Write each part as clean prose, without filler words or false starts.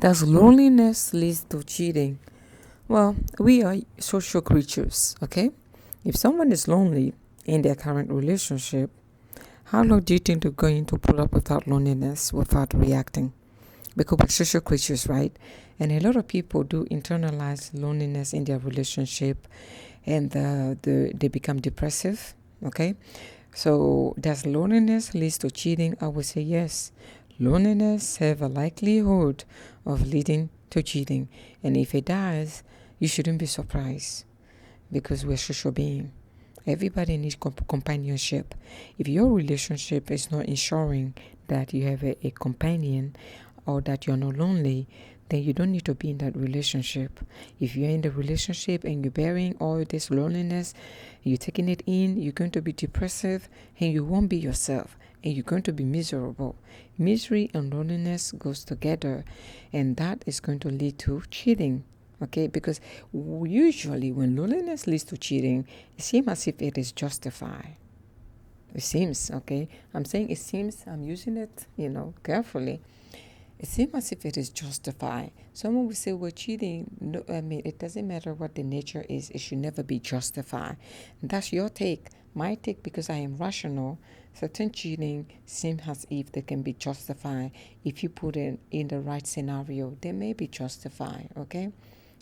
Does loneliness lead to cheating? Well, we are social creatures, okay? If someone is lonely in their current relationship, how long do you think they're going to put up without loneliness, without reacting? Because we're social creatures, right? And a lot of people do internalize loneliness in their relationship, and they become depressive, okay? So does loneliness lead to cheating? I would say yes. Loneliness have a likelihood of leading to cheating. And if it does, you shouldn't be surprised because we're social beings. Everybody needs companionship. If your relationship is not ensuring that you have a companion or that you're not lonely, then you don't need to be in that relationship. If you're in the relationship and you're bearing all this loneliness, you're taking it in, you're going to be depressive and you won't be yourself and you're going to be miserable. Misery and loneliness goes together, and that is going to lead to cheating. Okay, because usually when loneliness leads to cheating, it seems as if it is justified. It seems, okay? I'm saying it seems, I'm using it, carefully. It seems as if it is justified. Someone will say, well, cheating, no, I mean, it doesn't matter what the nature is, it should never be justified. And that's your take. My take, because I am rational, certain cheating seems as if they can be justified. If you put it in the right scenario, they may be justified, okay?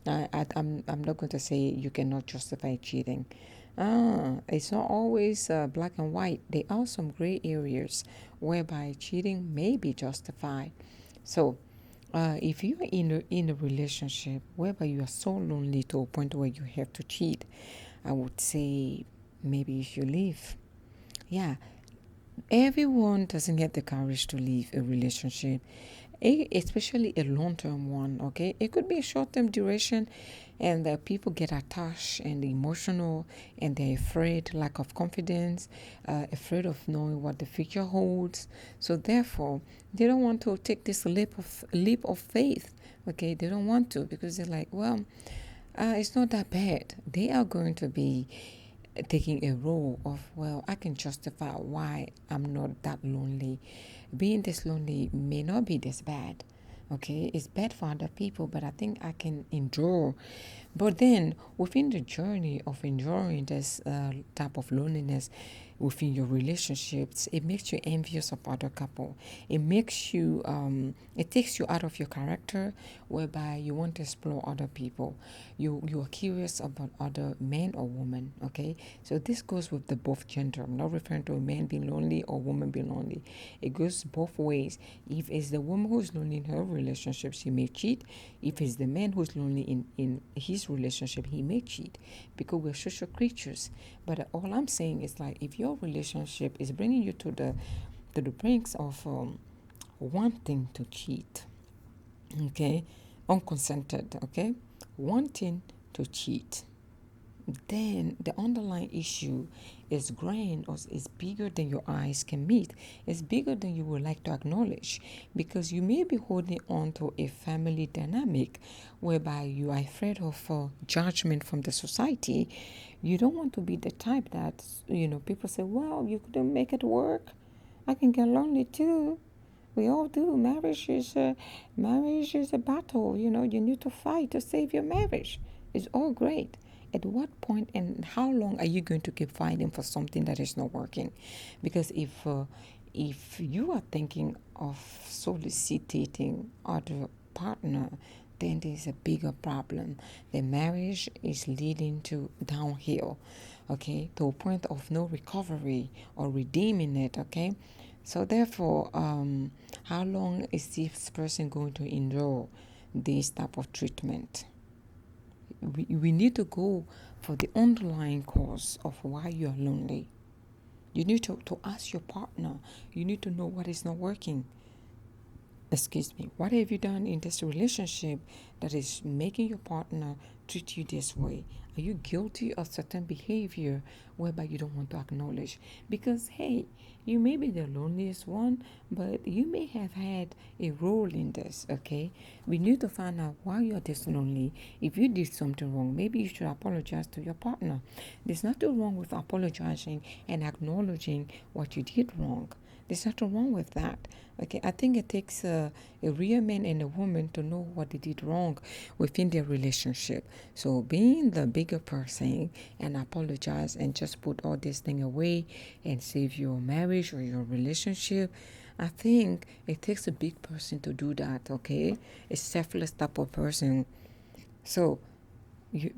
I'm not going to say you cannot justify cheating. It's not always black and white. There are some gray areas whereby cheating may be justified. So, if you are in a relationship whereby you are so lonely to a point where you have to cheat, I would say maybe you should leave. Yeah, everyone doesn't have the courage to leave a relationship, especially a long-term one. Okay, it could be a short-term duration, and people get attached and emotional, and they're afraid, lack of confidence, afraid of knowing what the future holds. So therefore, they don't want to take this leap of faith. Okay, they don't want to because they're like, well, it's not that bad. They are going to be taking a role of, well, I can justify why I'm not that lonely. Being this lonely may not be this bad. Okay, it's bad for other people, but I think I can endure. But then, within the journey of enduring this type of loneliness within your relationships, it makes you envious of other couple. It makes you, it takes you out of your character, whereby you want to explore other people. You are curious about other men or women. Okay, so this goes with the both gender. I'm not referring to a man being lonely or woman being lonely. It goes both ways. If it's the woman who's lonely in her relationship, she may cheat. If it's the man who's lonely in his relationship, he may cheat, because we're social creatures. But all I'm saying is, like, if your relationship is bringing you to the brinks of wanting to cheat, okay, unconsented, okay, wanting to cheat, then the underlying issue is grand, or is bigger than your eyes can meet. It's bigger than you would like to acknowledge, because you may be holding on to a family dynamic whereby you are afraid of judgment from the society. You don't want to be the type that, people say, well, you couldn't make it work. I can get lonely too. We all do. Marriage is a battle. You need to fight to save your marriage. It's all great. At what point and how long are you going to keep fighting for something that is not working? Because if you are thinking of soliciting other partner, then there's a bigger problem. The marriage is leading to downhill, okay, to a point of no recovery or redeeming it, okay? So therefore, how long is this person going to endure this type of treatment? We need to go for the underlying cause of why you are lonely. You need to ask your partner. You need to know what is not working. Excuse me, what have you done in this relationship that is making your partner treat you this way? Are you guilty of certain behavior whereby you don't want to acknowledge? Because, hey, you may be the loneliest one, but you may have had a role in this, okay? We need to find out why you're this lonely. If you did something wrong, maybe you should apologize to your partner. There's nothing wrong with apologizing and acknowledging what you did wrong. There's nothing wrong with that. Okay, I think it takes a real man and a woman to know what they did wrong within their relationship. So being the bigger person and apologize and just put all this thing away and save your marriage or your relationship, I think it takes a big person to do that. Okay, a selfless type of person. So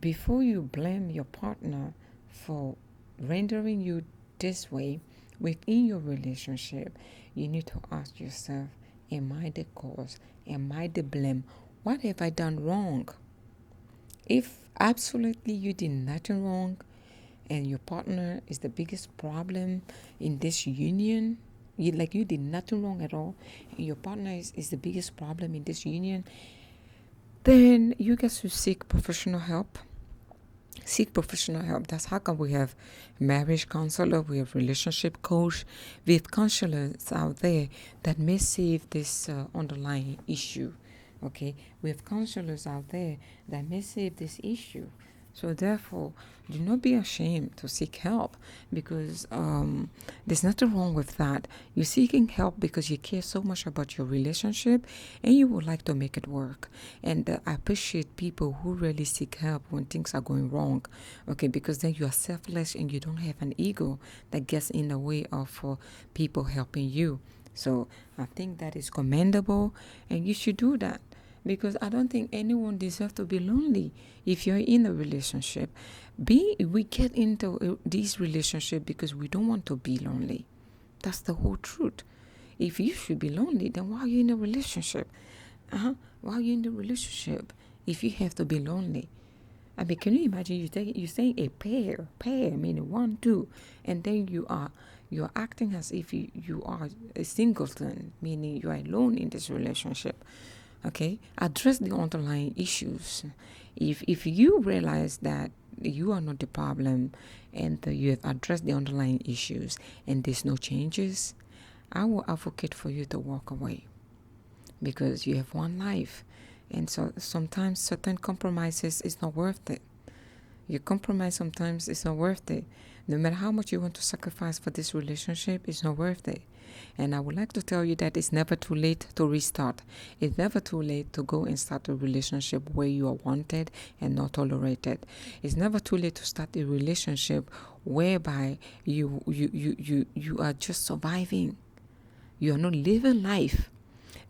before you blame your partner for rendering you this way within your relationship, you need to ask yourself, am I the cause? Am I the blame? What have I done wrong? If absolutely you did nothing wrong and your partner is the biggest problem in this union, you did nothing wrong at all, and your partner is the biggest problem in this union, then you guys should seek professional help. Seek professional help. That's how come we have marriage counselor, we have relationship coach, we have counselors out there that may save this underlying issue. Okay, we have counselors out there that may save this issue. So therefore, do not be ashamed to seek help, because there's nothing wrong with that. You're seeking help because you care so much about your relationship and you would like to make it work. And I appreciate people who really seek help when things are going wrong. Okay, because then you are selfless and you don't have an ego that gets in the way of people helping you. So I think that is commendable and you should do that, because I don't think anyone deserves to be lonely. If you're in a relationship, we get into this relationship because we don't want to be lonely. That's the whole truth. If you should be lonely, then why are you in a relationship? Why are you in the relationship if you have to be lonely? I mean, can you imagine you're saying a pair, meaning 1, 2, and then you're acting as if you are a singleton, meaning you are alone in this relationship. Okay, address the underlying issues. If you realize that you are not the problem and you have addressed the underlying issues and there's no changes, I will advocate for you to walk away, because you have one life, and so sometimes certain compromises is not worth it. You compromise sometimes, it's not worth it. No matter how much you want to sacrifice for this relationship, it's not worth it. And I would like to tell you that it's never too late to restart. It's never too late to go and start a relationship where you are wanted and not tolerated. It's never too late to start a relationship whereby you are just surviving. You are not living life.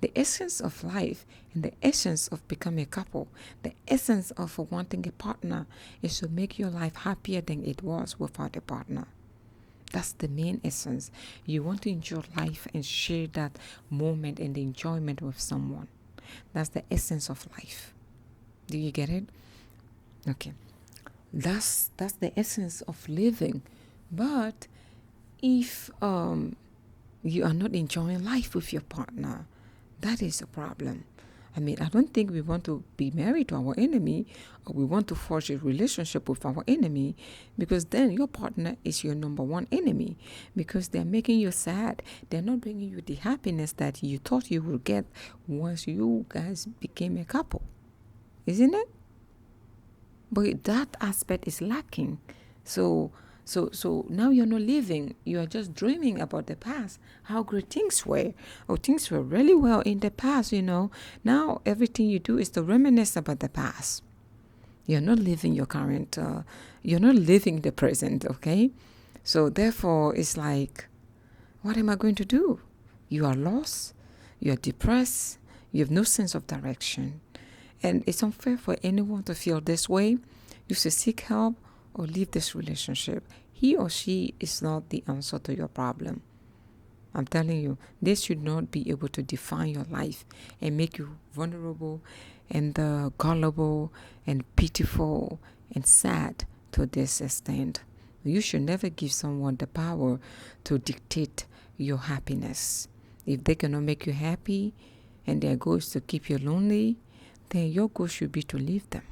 The essence of life and the essence of becoming a couple, the essence of wanting a partner, is to make your life happier than it was without a partner. That's the main essence. You want to enjoy life and share that moment and the enjoyment with someone. That's the essence of life. Do you get it? Okay. That's the essence of living. But if you are not enjoying life with your partner, that is a problem. I mean, I don't think we want to be married to our enemy, or we want to forge a relationship with our enemy, because then your partner is your number one enemy, because they're making you sad. They're not bringing you the happiness that you thought you would get once you guys became a couple. Isn't it? But that aspect is lacking. So now you're not living. You are just dreaming about the past, how great things were. Oh, things were really well in the past, Now everything you do is to reminisce about the past. You're not living your current, you're not living the present, okay? So therefore, it's like, what am I going to do? You are lost. You are depressed. You have no sense of direction. And it's unfair for anyone to feel this way. You should seek help or leave this relationship. He or she is not the answer to your problem. I'm telling you, they should not be able to define your life and make you vulnerable and gullible and pitiful and sad to this extent. You should never give someone the power to dictate your happiness. If they cannot make you happy and their goal is to keep you lonely, then your goal should be to leave them.